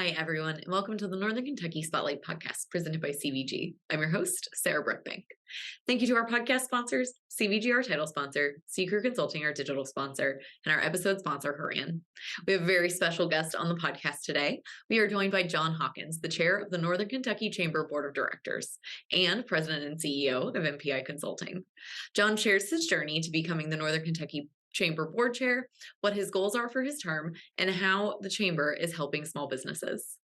Hi, everyone, and welcome to the Northern Kentucky Spotlight Podcast presented by CVG. I'm your host, Sarah Brookbank. Thank you to our podcast sponsors, CVG, our title sponsor, C-Crew Consulting, our digital sponsor, and our episode sponsor, Horan. We have a very special guest on the podcast today. We are joined by John Hawkins, the chair of the Northern Kentucky Chamber Board of Directors and president and CEO of NKY Consulting. John shares his journey to becoming the Northern Kentucky Chamber Board Chair, what his goals are for his term, and how the Chamber is helping small businesses.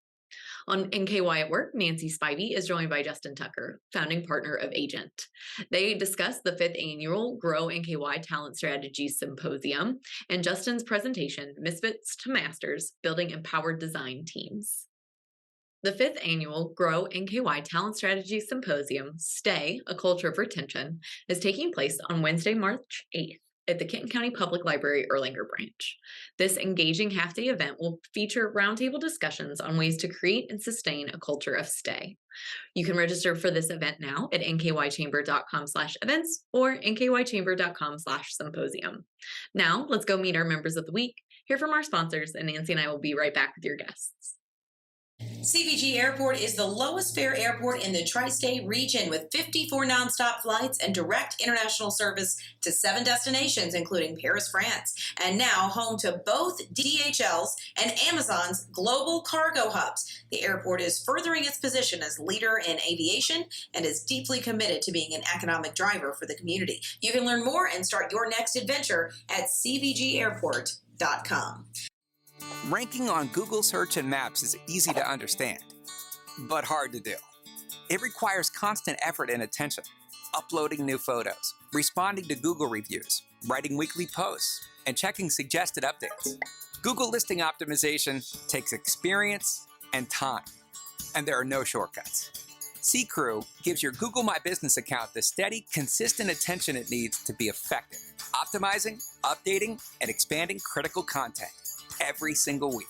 On NKY at Work, Nancy Spivey is joined by Justin Tucker, founding partner of AGNT. They discuss the 5th annual GROWNKY Talent Strategy Symposium and Justin's presentation, Misfits to Masters, Building Empowered Design Teams. The 5th annual GROWNKY Talent Strategy Symposium, Stay, A Culture of Retention, is taking place on Wednesday, March 8th. At the Kenton County Public Library Erlanger branch. This engaging half-day event will feature roundtable discussions on ways to create and sustain a culture of stay. You can register for this event now at nkychamber.com/events or nkychamber.com/symposium. Now, let's go meet our members of the week, hear from our sponsors, and Nancy and I will be right back with your guests. CVG Airport is the lowest fare airport in the tri-state region with 54 nonstop flights and direct international service to 7 destinations, including Paris, France, and now home to both DHL's and Amazon's global cargo hubs. The airport is furthering its position as leader in aviation and is deeply committed to being an economic driver for the community. You can learn more and start your next adventure at cvgairport.com. Ranking on Google Search and Maps is easy to understand, but hard to do. It requires constant effort and attention, uploading new photos, responding to Google reviews, writing weekly posts, and checking suggested updates. Google listing optimization takes experience and time, and there are no shortcuts. C-Crew gives your Google My Business account the steady, consistent attention it needs to be effective, optimizing, updating, and expanding critical content every single week.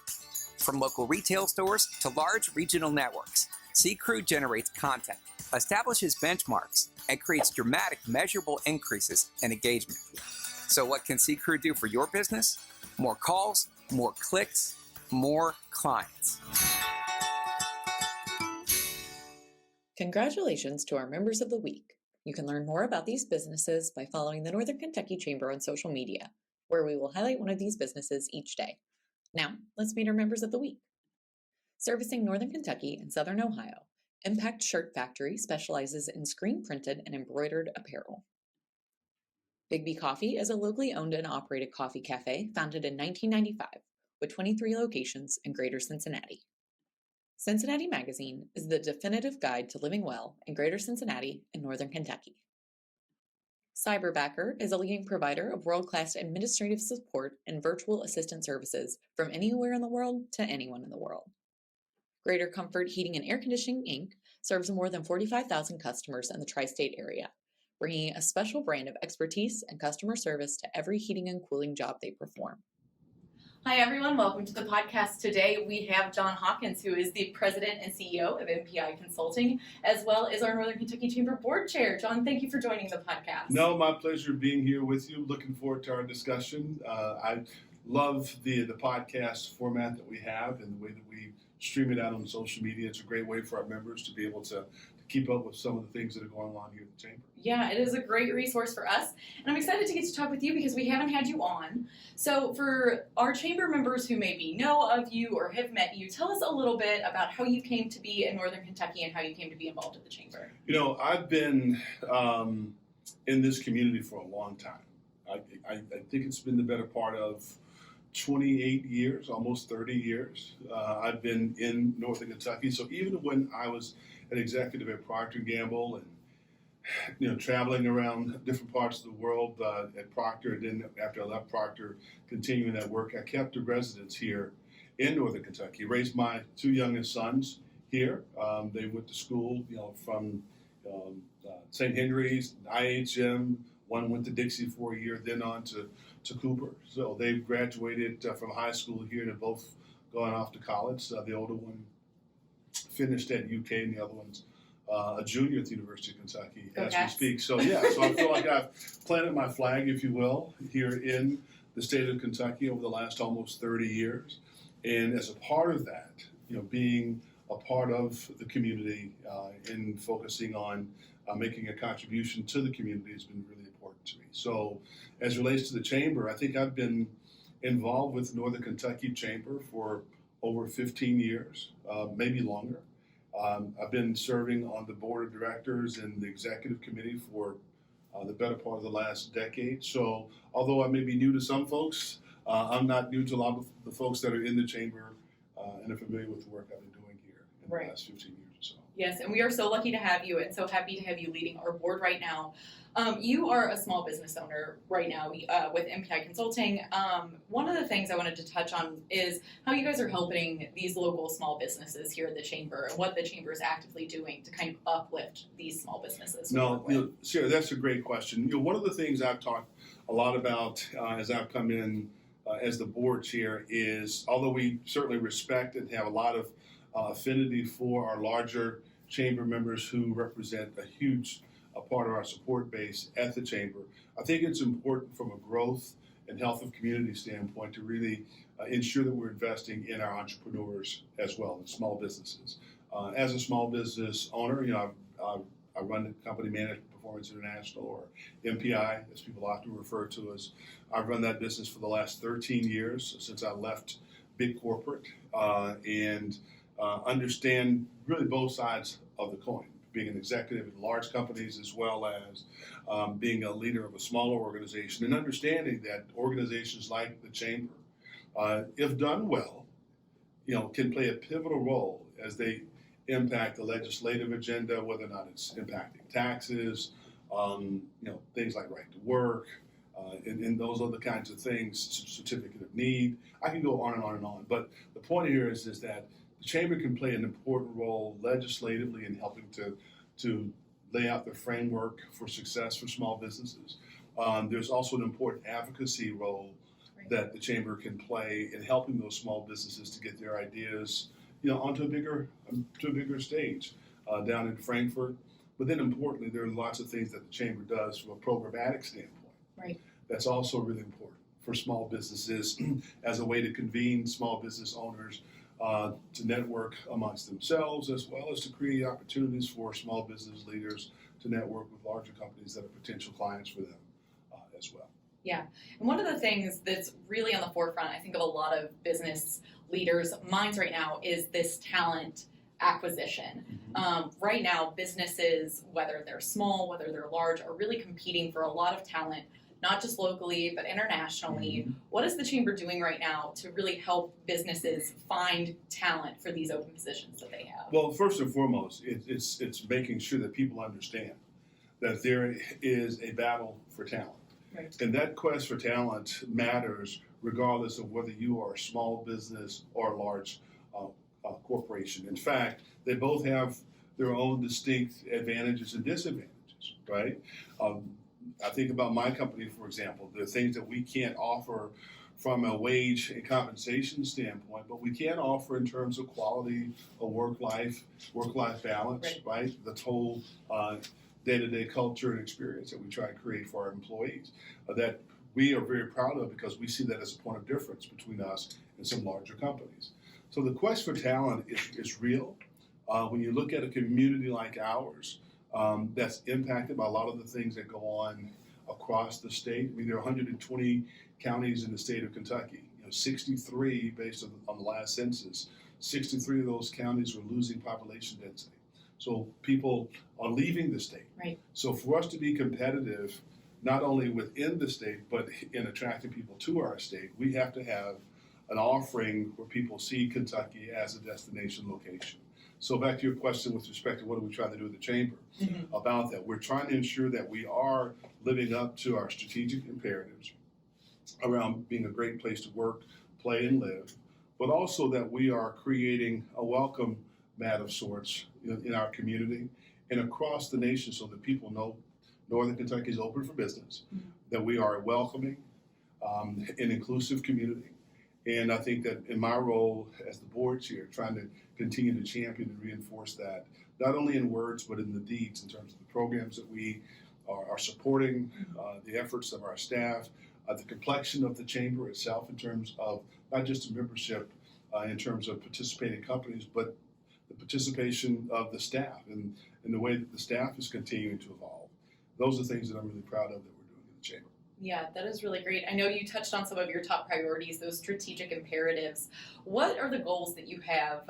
From local retail stores to large regional networks, C-Crew generates content, establishes benchmarks, and creates dramatic, measurable increases in engagement. So what can C-Crew do for your business? More calls, more clicks, more clients. Congratulations to our members of the week. You can learn more about these businesses by following the Northern Kentucky Chamber on social media, where we will highlight one of these businesses each day. Now, let's meet our members of the week. Servicing Northern Kentucky and Southern Ohio, Impact Shirt Factory specializes in screen-printed and embroidered apparel. Bigby Coffee is a locally owned and operated coffee cafe founded in 1995 with 23 locations in Greater Cincinnati. Cincinnati Magazine is the definitive guide to living well in Greater Cincinnati and Northern Kentucky. Cyberbacker is a leading provider of world-class administrative support and virtual assistant services from anywhere in the world to anyone in the world. Greater Comfort Heating and Air Conditioning, Inc. serves more than 45,000 customers in the tri-state area, bringing a special brand of expertise and customer service to every heating and cooling job they perform. Hi, everyone. Welcome to the podcast. Today, we have John Hawkins, who is the president and CEO of NKY Consulting, as well as our Northern Kentucky Chamber Board Chair. John, thank you for joining the podcast. No, my pleasure being here with you. Looking forward to our discussion. I love the podcast format that we have and the way that we stream it out on social media. It's a great way for our members to be able to keep up with some of the things that are going on here at the Chamber. Yeah, it is a great resource for us. And I'm excited to get to talk with you because we haven't had you on. So for our Chamber members who maybe know of you or have met you, tell us a little bit about how you came to be in Northern Kentucky and how you came to be involved in the Chamber. You know, I've been in this community for a long time. I think it's been the better part of 28 years, almost 30 years. I've been in Northern Kentucky. So even when I was an executive at Procter & Gamble and, you know, traveling around different parts of the world at Procter, and then after I left Procter, continuing that work, I kept a residence here in Northern Kentucky. Raised my 2 youngest sons here. They went to school, you know, from St. Henry's, IHM. One went to Dixie for a year, then on to Cooper. So they've graduated from high school here and have both gone off to college. The older one finished at UK and the other one's a junior at the University of Kentucky as we speak. So yeah, so I feel like I've planted my flag, if you will, here in the state of Kentucky over the last almost 30 years. And as a part of that, being a part of the community and focusing on making a contribution to the community has been really important to me. So as it relates to the Chamber, I think I've been involved with Northern Kentucky Chamber for over 15 years, maybe longer. I've been serving on the board of directors and the executive committee for the better part of the last decade. So although I may be new to some folks, I'm not new to a lot of the folks that are in the Chamber and are familiar with the work I've been doing here in the last 15 years or so. Yes, and we are so lucky to have you and so happy to have you leading our board right now. You are a small business owner right now with NKY Consulting. One of the things I wanted to touch on is how you guys are helping these local small businesses here at the Chamber and what the Chamber is actively doing to kind of uplift these small businesses. No, Sarah, that's a great question. One of the things I've talked a lot about as I've come in as the board chair is, although we certainly respect and have a lot of affinity for our larger Chamber members who represent a huge part of our support base at the Chamber, I think it's important from a growth and health of community standpoint to really ensure that we're investing in our entrepreneurs as well, in small businesses. As a small business owner, I run the company Management Performance International, or MPI, as people often refer to us. I've run that business for the last 13 years since I left big corporate, and understand really both sides of the coin, being an executive in large companies as well as being a leader of a smaller organization, and understanding that organizations like the Chamber, if done well, can play a pivotal role as they impact the legislative agenda, whether or not it's impacting taxes, things like right to work, and those other kinds of things, certificate of need. I can go on and on and on. But the point here is that the Chamber can play an important role legislatively in helping to lay out the framework for success for small businesses. There's also an important advocacy role that the Chamber can play in helping those small businesses to get their ideas, onto a bigger stage down in Frankfurt. But then importantly, there are lots of things that the Chamber does from a programmatic standpoint. Right. That's also really important for small businesses as a way to convene small business owners to network amongst themselves, as well as to create opportunities for small business leaders to network with larger companies that are potential clients for them as well. Yeah, and one of the things that's really on the forefront, I think, of a lot of business leaders' minds right now is this talent acquisition. Mm-hmm. Right now, businesses, whether they're small, whether they're large, are really competing for a lot of talent, not just locally, but internationally. Mm-hmm. What is the Chamber doing right now to really help businesses find talent for these open positions that they have? Well, first and foremost, it's making sure that people understand that there is a battle for talent. Right. And that quest for talent matters regardless of whether you are a small business or a large corporation. In fact, they both have their own distinct advantages and disadvantages, right? I think about my company, for example. There are things that we can't offer from a wage and compensation standpoint, but we can offer in terms of quality of work-life balance, right? The whole day-to-day culture and experience that we try to create for our employees that we are very proud of, because we see that as a point of difference between us and some larger companies. So the quest for talent is real. When you look at a community like ours, that's impacted by a lot of the things that go on across the state. I mean, there are 120 counties in the state of Kentucky. 63 based on the last census. 63 of those counties are losing population density. So people are leaving the state. Right. So for us to be competitive, not only within the state, but in attracting people to our state, we have to have an offering where people see Kentucky as a destination location. So back to your question with respect to what are we trying to do with the Chamber about that. We're trying to ensure that we are living up to our strategic imperatives around being a great place to work, play, and live, but also that we are creating a welcome mat of sorts in our community and across the nation, so that people know Northern Kentucky is open for business, that we are a welcoming and inclusive community. And I think that in my role as the board chair, trying to continue to champion and reinforce that, not only in words, but in the deeds, in terms of the programs that we are supporting, the efforts of our staff, the complexion of the Chamber itself in terms of not just the membership, in terms of participating companies, but the participation of the staff and the way that the staff is continuing to evolve. Those are things that I'm really proud of that we're doing in the Chamber. Yeah, that is really great. I know you touched on some of your top priorities, those strategic imperatives. What are the goals that you have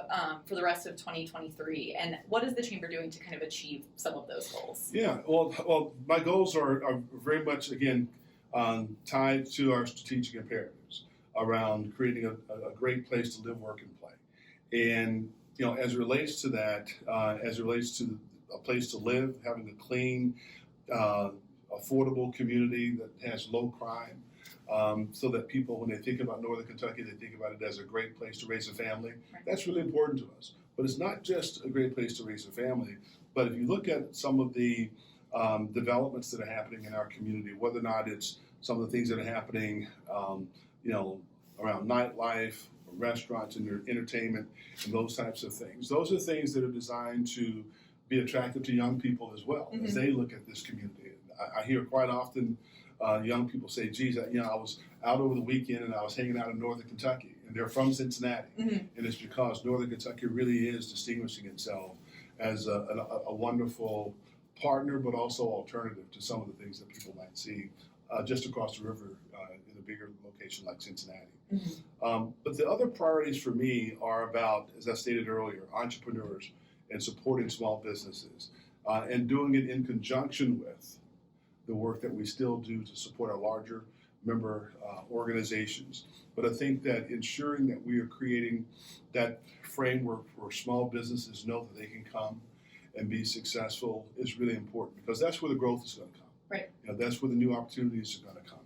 for the rest of 2023, and what is the Chamber doing to kind of achieve some of those goals? Yeah, well, my goals are very much, again, tied to our strategic imperatives around creating a great place to live, work, and play. And, as it relates to that, as it relates to a place to live, having a clean, affordable community that has low crime, so that people, when they think about Northern Kentucky, they think about it as a great place to raise a family. Right. That's really important to us. But it's not just a great place to raise a family, but if you look at some of the developments that are happening in our community, whether or not it's some of the things that are happening, around nightlife, restaurants and entertainment, and those types of things. Those are things that are designed to be attractive to young people as well, as they look at this community. I hear quite often young people say, geez, I was out over the weekend and I was hanging out in Northern Kentucky, and they're from Cincinnati. And it's because Northern Kentucky really is distinguishing itself as a wonderful partner, but also alternative to some of the things that people might see just across the river in a bigger location like Cincinnati. But the other priorities for me are about, as I stated earlier, entrepreneurs and supporting small businesses, and doing it in conjunction with the work that we still do to support our larger member organizations. But I think that ensuring that we are creating that framework where small businesses know that they can come and be successful is really important, because that's where the growth is going to come. Right. That's where the new opportunities are going to come,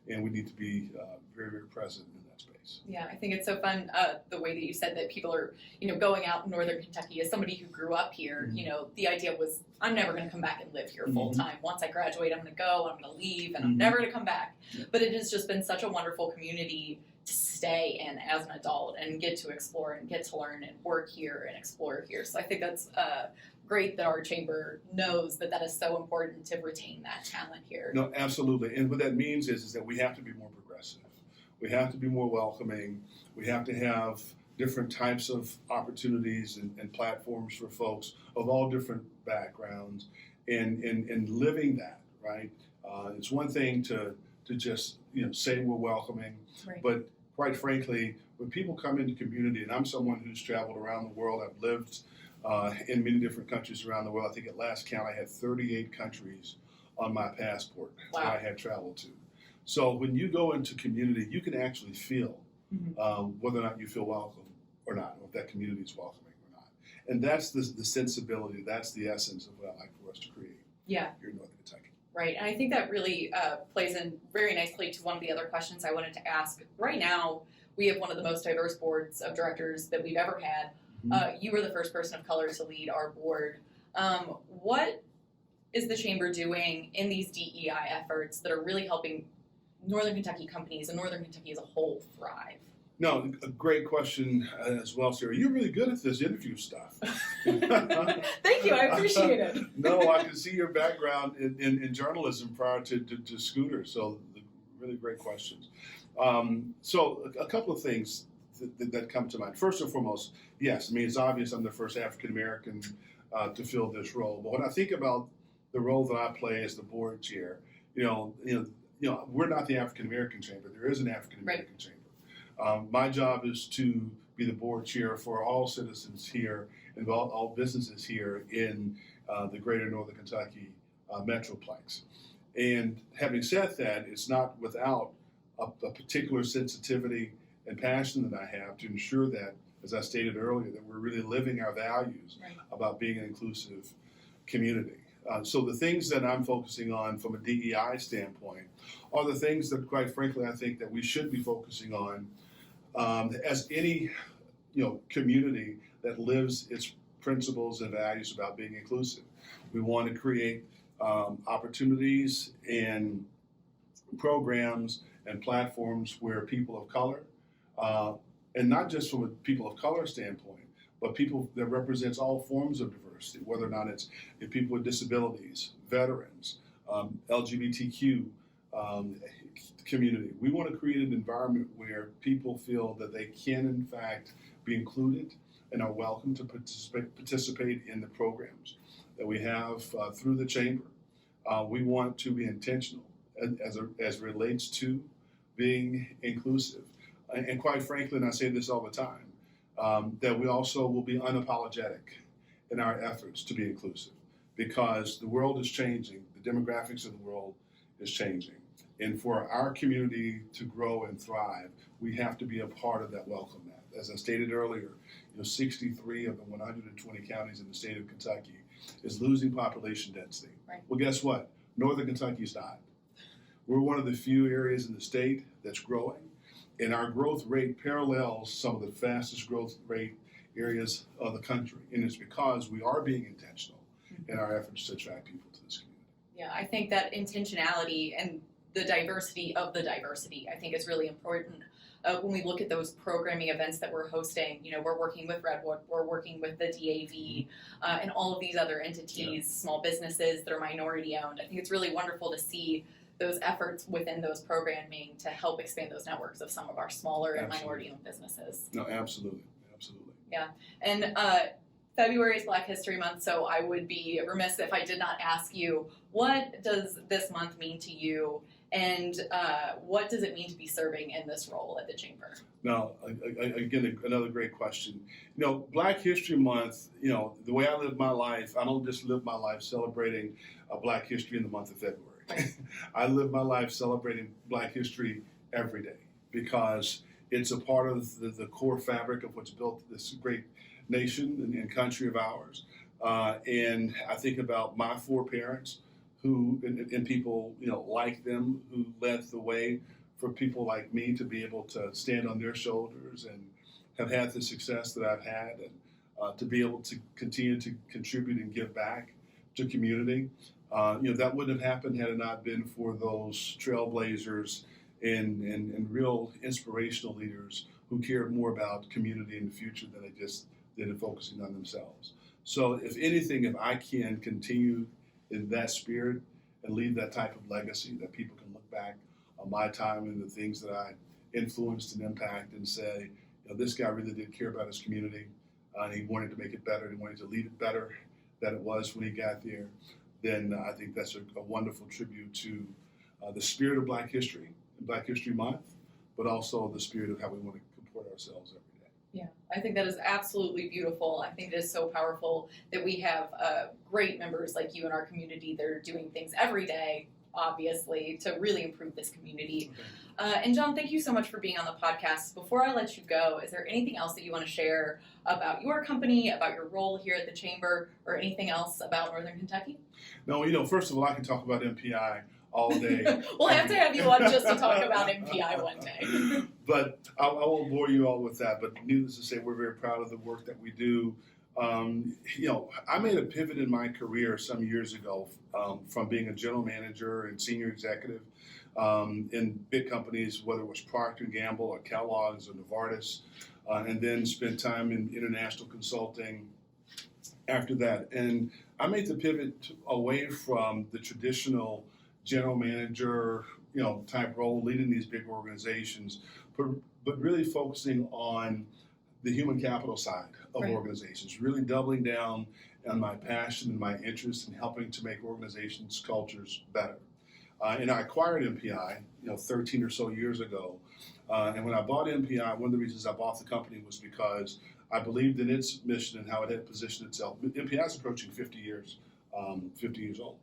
and we need to be very, very present in that space. Yeah, I think it's so fun the way that you said that people are, going out in Northern Kentucky. As somebody who grew up here, the idea was, I'm never going to come back and live here full time. Once I graduate, I'm going to go, I'm going to leave, and I'm never going to come back. But it has just been such a wonderful community to stay in as an adult and get to explore and get to learn and work here and explore here. So I think that's great that our chamber knows that is so important to retain that talent here. No, absolutely. And what that means is that we have to be more progressive. We have to be more welcoming. We have to have different types of opportunities and platforms for folks of all different backgrounds, and living that, right? It's one thing to just say we're welcoming, Right. but quite frankly, when people come into community, and I'm someone who's traveled around the world, I've lived in many different countries around the world. I think at last count I had 38 countries on my passport that I had traveled to. So when you go into community, you can actually feel whether or not you feel welcome or not, or if that community is welcoming or not. And that's the sensibility, that's the essence of what I like for us to create here in Northern Kentucky. Right, and I think that really plays in very nicely to one of the other questions I wanted to ask. Right now, we have one of the most diverse boards of directors that we've ever had. You were the first person of color to lead our board. What is the Chamber doing in these DEI efforts that are really helping Northern Kentucky companies and Northern Kentucky as a whole thrive? No, a great question as well, Sarah. You're really good at this interview stuff. Thank you, I appreciate it. No, I can see your background in journalism prior to Scooter, so really great questions. So a couple of things that come to mind. First and foremost, yes, it's obvious I'm the first African American to fill this role. But when I think about the role that I play as the board chair, we're not the African American Chamber. There is an African American Chamber. My job is to be the board chair for all citizens here and all businesses here in the greater Northern Kentucky Metroplex. And having said that, it's not without a particular sensitivity and passion that I have to ensure that, as I stated earlier, that we're really living our values about being an inclusive community. So the things that I'm focusing on from a DEI standpoint are the things that, quite frankly, I think that we should be focusing on as any community that lives its principles and values about being inclusive. We want to create opportunities and programs and platforms where people of color, and not just from a people of color standpoint, but people that represents all forms of diversity, whether or not it's people with disabilities, veterans, LGBTQ community. We want to create an environment where people feel that they can, in fact, be included and are welcome to participate in the programs that we have through the Chamber. We want to be intentional as relates to being inclusive. And quite frankly, and I say this all the time, that we also will be unapologetic in our efforts to be inclusive, because the world is changing, the demographics of the world is changing. And for our community to grow and thrive, we have to be a part of that welcome mat. As I stated earlier, 63 of the 120 counties in the state of Kentucky is losing population density. Right. Well, guess what? Northern Kentucky's not. We're one of the few areas in the state that's growing, and our growth rate parallels some of the fastest growth rate areas of the country. And it's because we are being intentional in our efforts to attract people to this community. Yeah, I think that intentionality and the diversity of the diversity, I think, is really important. When we look at those programming events that we're hosting, we're working with Redwood, we're working with the DAV, and all of these other entities, small businesses that are minority owned. I think it's really wonderful to see those efforts within those programming to help expand those networks of some of our smaller and minority owned businesses. No, absolutely. Absolutely. Yeah. And February is Black History Month, so I would be remiss if I did not ask you, what does this month mean to you? And what does it mean to be serving in this role at the Chamber? Now, again, another great question. Black History Month, the way I live my life, I don't just live my life celebrating Black history in the month of February. Right. I live my life celebrating Black history every day, because it's a part of the core fabric of what's built this great nation and country of ours. And I think about my four parents, who and people like them, who led the way for people like me to be able to stand on their shoulders and have had the success that I've had, and to be able to continue to contribute and give back to community. That wouldn't have happened had it not been for those trailblazers and real inspirational leaders who cared more about community in the future than they just did in focusing on themselves. So if anything, if I can continue in that spirit and leave that type of legacy, that people can look back on my time and the things that I influenced and impacted and say, this guy really did care about his community, and he wanted to make it better, and he wanted to leave it better than it was when he got there, then I think that's a wonderful tribute to the spirit of Black history and Black History Month, but also the spirit of how we want to comport ourselves every day. Yeah, I think that is absolutely beautiful. I think it is so powerful that we have great members like you in our community that are doing things every day, obviously, to really improve this community. Okay. And John, thank you so much for being on the podcast. Before I let you go, is there anything else that you want to share about your company, about your role here at the Chamber, or anything else about Northern Kentucky? No, first of all, I can talk about NPI all day. We'll have to have you on just to talk about NPI one day. But I won't bore you all with that. But needless to say, we're very proud of the work that we do. I made a pivot in my career some years ago from being a general manager and senior executive in big companies, whether it was Procter & Gamble or Kellogg's or Novartis, and then spent time in international consulting after that. And I made the pivot away from the traditional general manager, type role, leading these big organizations, but really focusing on the human capital side of right. organizations, really doubling down on my passion and my interest in helping to make organizations' cultures better. And I acquired NPI, 13 or so years ago. And when I bought NPI, one of the reasons I bought the company was because I believed in its mission and how it had positioned itself. NPI is approaching 50 years old.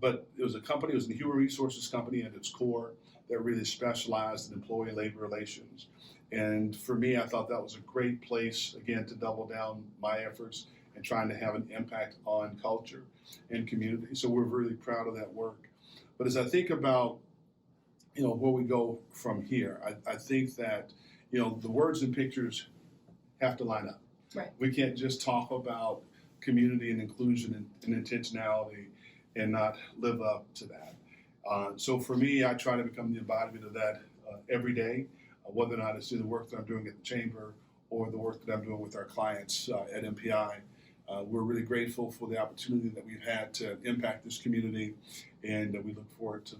But it was a company, it was a human resources company at its core that really specialized in employee and labor relations. And for me, I thought that was a great place, again, to double down my efforts and trying to have an impact on culture and community. So we're really proud of that work. But as I think about, where we go from here, I think that, the words and pictures have to line up. Right. We can't just talk about community and inclusion and intentionality and not live up to that. So for me, I try to become the embodiment of that every day, whether or not it's through the work that I'm doing at the Chamber or the work that I'm doing with our clients at NPI. We're really grateful for the opportunity that we've had to impact this community, and we look forward to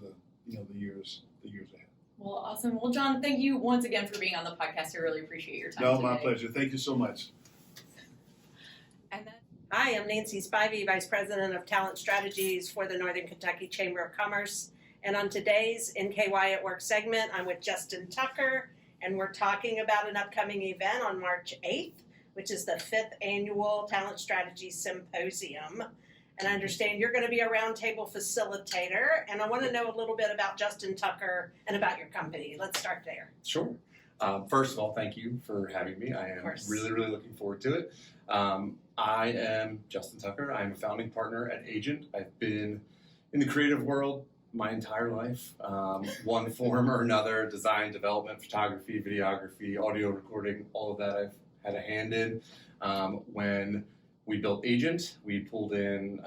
the years ahead. Well, awesome. Well, John, thank you once again for being on the podcast. I really appreciate your time No, today. my pleasure. Thank you so much. And then, Hi, I'm Nancy Spivey, Vice President of Talent Strategies for the Northern Kentucky Chamber of Commerce. And on today's NKY at Work segment, I'm with Justin Tucker, and we're talking about an upcoming event on March 8th, which is the 5th Annual Talent Strategy Symposium. And I understand you're going to be a roundtable facilitator, and I want to know a little bit about Justin Tucker and about your company. Let's start there. Sure. First of all, thank you for having me. I am really, really looking forward to it. I am Justin Tucker. I'm a founding partner at AGNT. I've been in the creative world my entire life, one form or another: design, development, photography, videography, audio recording, all of that I've had a hand in. When we built AGNT, we pulled in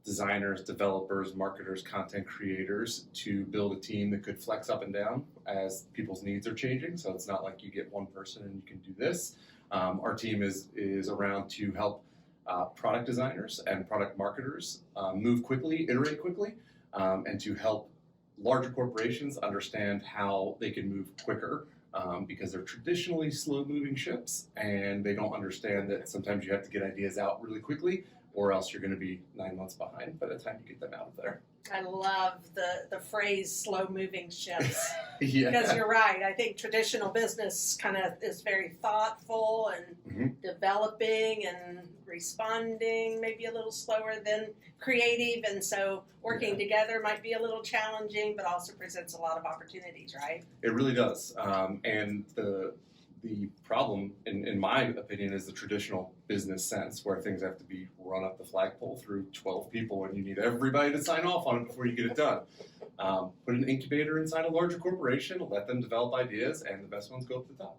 designers, developers, marketers, content creators to build a team that could flex up and down as people's needs are changing. So it's not like you get one person and you can do this. Our team is around to help product designers and product marketers move quickly, iterate quickly, and to help larger corporations understand how they can move quicker because they're traditionally slow-moving ships, and they don't understand that sometimes you have to get ideas out really quickly, or else you're going to be 9 months behind by the time you get them out of there. I love the phrase slow-moving ships. Yeah. Because you're right. I think traditional business kind of is very thoughtful and developing and responding, maybe a little slower than creative. And so working together might be a little challenging, but also presents a lot of opportunities, right? It really does. And the problem, in my opinion, is the traditional business sense, where things have to be run up the flagpole through 12 people, and you need everybody to sign off on it before you get it done. Put an incubator inside a larger corporation, let them develop ideas, and the best ones go up to the top.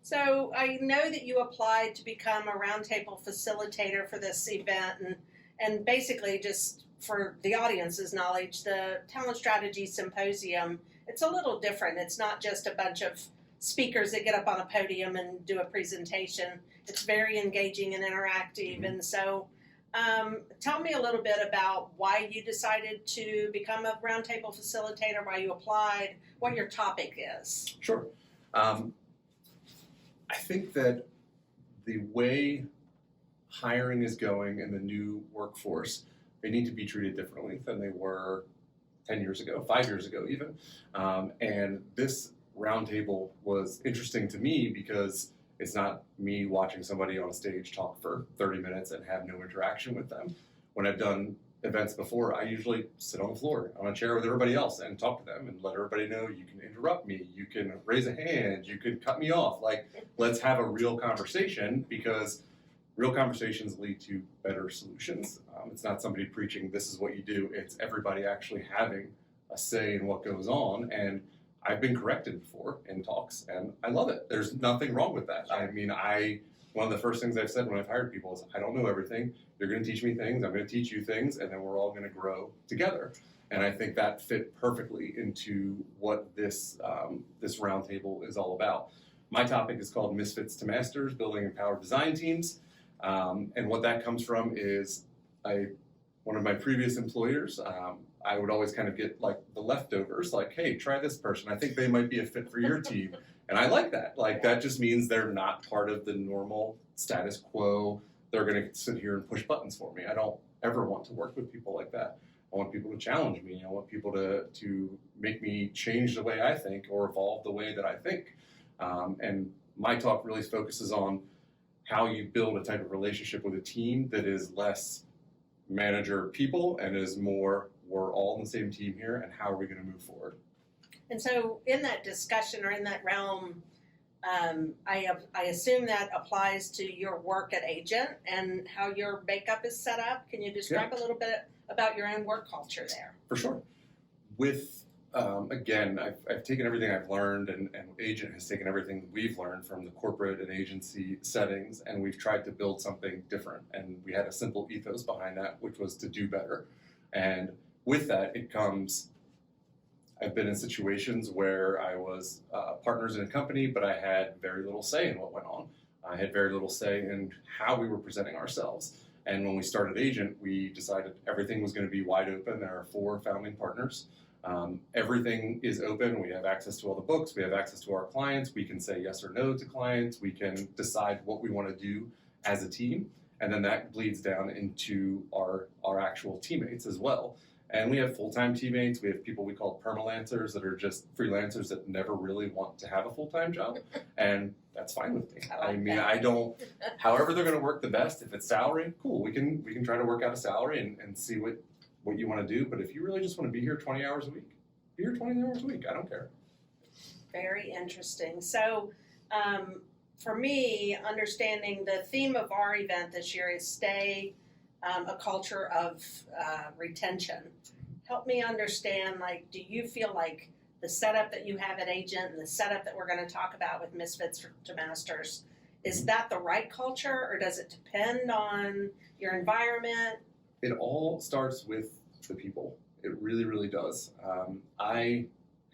So I know that you applied to become a roundtable facilitator for this event, and basically, just for the audience's knowledge, the Talent Strategy Symposium, it's a little different. It's not just a bunch of speakers that get up on a podium and do a presentation. It's very engaging and interactive. And so tell me a little bit about why you decided to become a roundtable facilitator, why you applied, what your topic is. Sure. I think that the way hiring is going in the new workforce, they need to be treated differently than they were 10 years ago, 5 years ago even. And this roundtable was interesting to me because it's not me watching somebody on a stage talk for 30 minutes and have no interaction with them. When I've done events before, I usually sit on the floor on a chair with everybody else and talk to them and let everybody know you can interrupt me, you can raise a hand, you can cut me off. Like, let's have a real conversation, because real conversations lead to better solutions. It's not somebody preaching, this is what you do. It's everybody actually having a say in what goes on. And I've been corrected before in talks, and I love it. There's nothing wrong with that. I mean, one of the first things I've said when I've hired people is, I don't know everything. You're going to teach me things. I'm going to teach you things, and then we're all going to grow together. And I think that fit perfectly into what this roundtable is all about. My topic is called Misfits to Masters, Building Empowered Design Teams. And what that comes from is one of my previous employers, I would always kind of get like the leftovers, like, hey, try this person. I think they might be a fit for your team. And I like that. Like, that just means they're not part of the normal status quo. They're going to sit here and push buttons for me. I don't ever want to work with people like that. I want people to challenge me. I want people to make me change the way I think or evolve the way that I think. And my talk really focuses on how you build a type of relationship with a team that is less manager people and is more, we're all in the same team here, and how are we going to move forward? And so in that discussion or in that realm, I assume that applies to your work at AGNT and how your makeup is set up. Can you describe a little bit about your own work culture there? For sure. With, again, I've taken everything I've learned, and AGNT has taken everything we've learned from the corporate and agency settings, and we've tried to build something different. And we had a simple ethos behind that, which was to do better. And with that, it comes, I've been in situations where I was partners in a company, but I had very little say in what went on. I had very little say in how we were presenting ourselves. And when we started AGNT, we decided everything was going to be wide open. There are 4 founding partners. Everything is open. We have access to all the books. We have access to our clients. We can say yes or no to clients. We can decide what we want to do as a team. And then that bleeds down into our actual teammates as well. And we have full-time teammates. We have people we call permalancers that are just freelancers that never really want to have a full-time job. And that's fine with me. I mean, I don't, however they're going to work the best. If it's salary, cool. We can try to work out a salary and see what you want to do. But if you really just want to be here 20 hours a week, be here 20 hours a week. I don't care. Very interesting. So for me, understanding the theme of our event this year is stay a culture of retention. Help me understand, like, do you feel like the setup that you have at Agent and the setup that we're going to talk about with Misfits to Masters, is that the right culture, or does it depend on your environment? It all starts with the people. It really, really does. I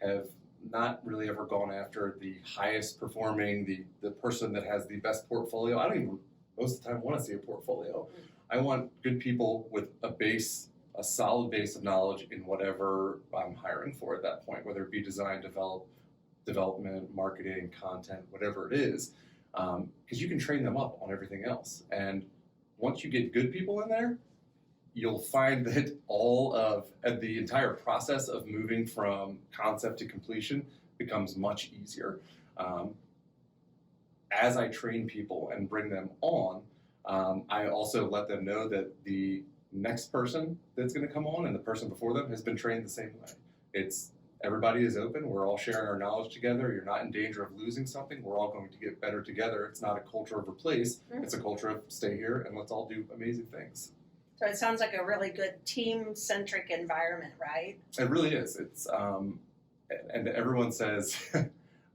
have not really ever gone after the highest performing, the person that has the best portfolio. I don't even most of the time want to see a portfolio. I want good people with a solid base of knowledge in whatever I'm hiring for at that point, whether it be design, development, marketing, content, whatever it is, because you can train them up on everything else. And once you get good people in there, you'll find that the entire process of moving from concept to completion becomes much easier. As I train people and bring them on, I also let them know that the next person that's going to come on and the person before them has been trained the same way. Everybody is open. We're all sharing our knowledge together. You're not in danger of losing something. We're all going to get better together. It's not a culture of replace. It's a culture of stay here and let's all do amazing things. So it sounds like a really good team-centric environment, right? It really is. It's and everyone says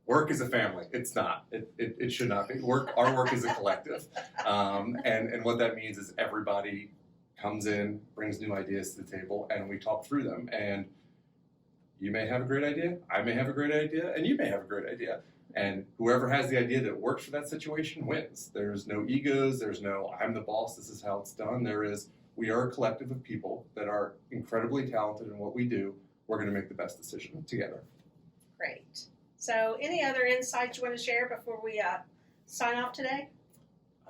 work is a family. It's not. It should not be. Our work is a collective, and what that means is everybody comes in, brings new ideas to the table, and we talk through them. And you may have a great idea, I may have a great idea, and you may have a great idea. And whoever has the idea that works for that situation wins. There's no egos. There's no I'm the boss. This is how it's done. We are a collective of people that are incredibly talented in what we do. We're going to make the best decision together. Great. So any other insights you want to share before we sign off today?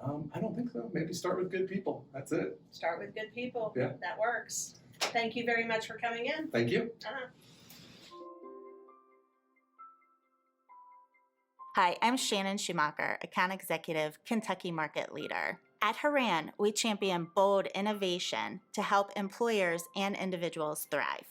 I don't think so. Maybe start with good people. That's it. Start with good people. Yeah. That works. Thank you very much for coming in. Thank you. Hi, I'm Shannon Schumacher, Account Executive, Kentucky Market Leader. At Haran, we champion bold innovation to help employers and individuals thrive.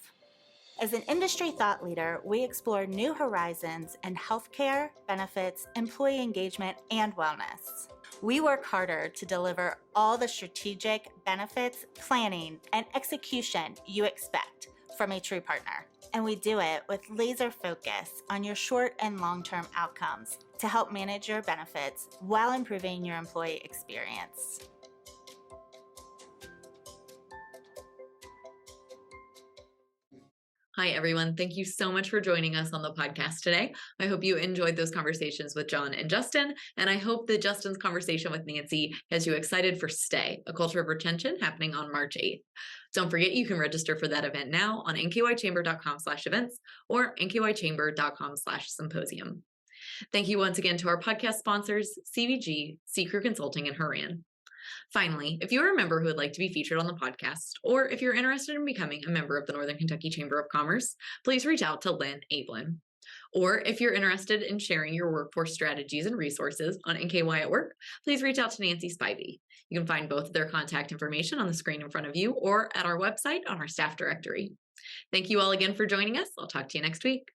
As an industry thought leader, we explore new horizons in healthcare, benefits, employee engagement, and wellness. We work harder to deliver all the strategic benefits, planning, and execution you expect from a true partner. And we do it with laser focus on your short and long-term outcomes to help manage your benefits while improving your employee experience. Hi, everyone. Thank you so much for joining us on the podcast today. I hope you enjoyed those conversations with John and Justin, and I hope that Justin's conversation with Nancy has you excited for Stay, a Culture of Retention, happening on March 8th. Don't forget you can register for that event now on nkychamber.com/events or nkychamber.com/symposium. Thank you once again to our podcast sponsors, CVG, C-Crew Consulting, and Haran. Finally, if you're a member who would like to be featured on the podcast, or if you're interested in becoming a member of the Northern Kentucky Chamber of Commerce, please reach out to Lynn Ablin. Or if you're interested in sharing your workforce strategies and resources on NKY at Work, please reach out to Nancy Spivey. You can find both of their contact information on the screen in front of you or at our website on our staff directory. Thank you all again for joining us. I'll talk to you next week.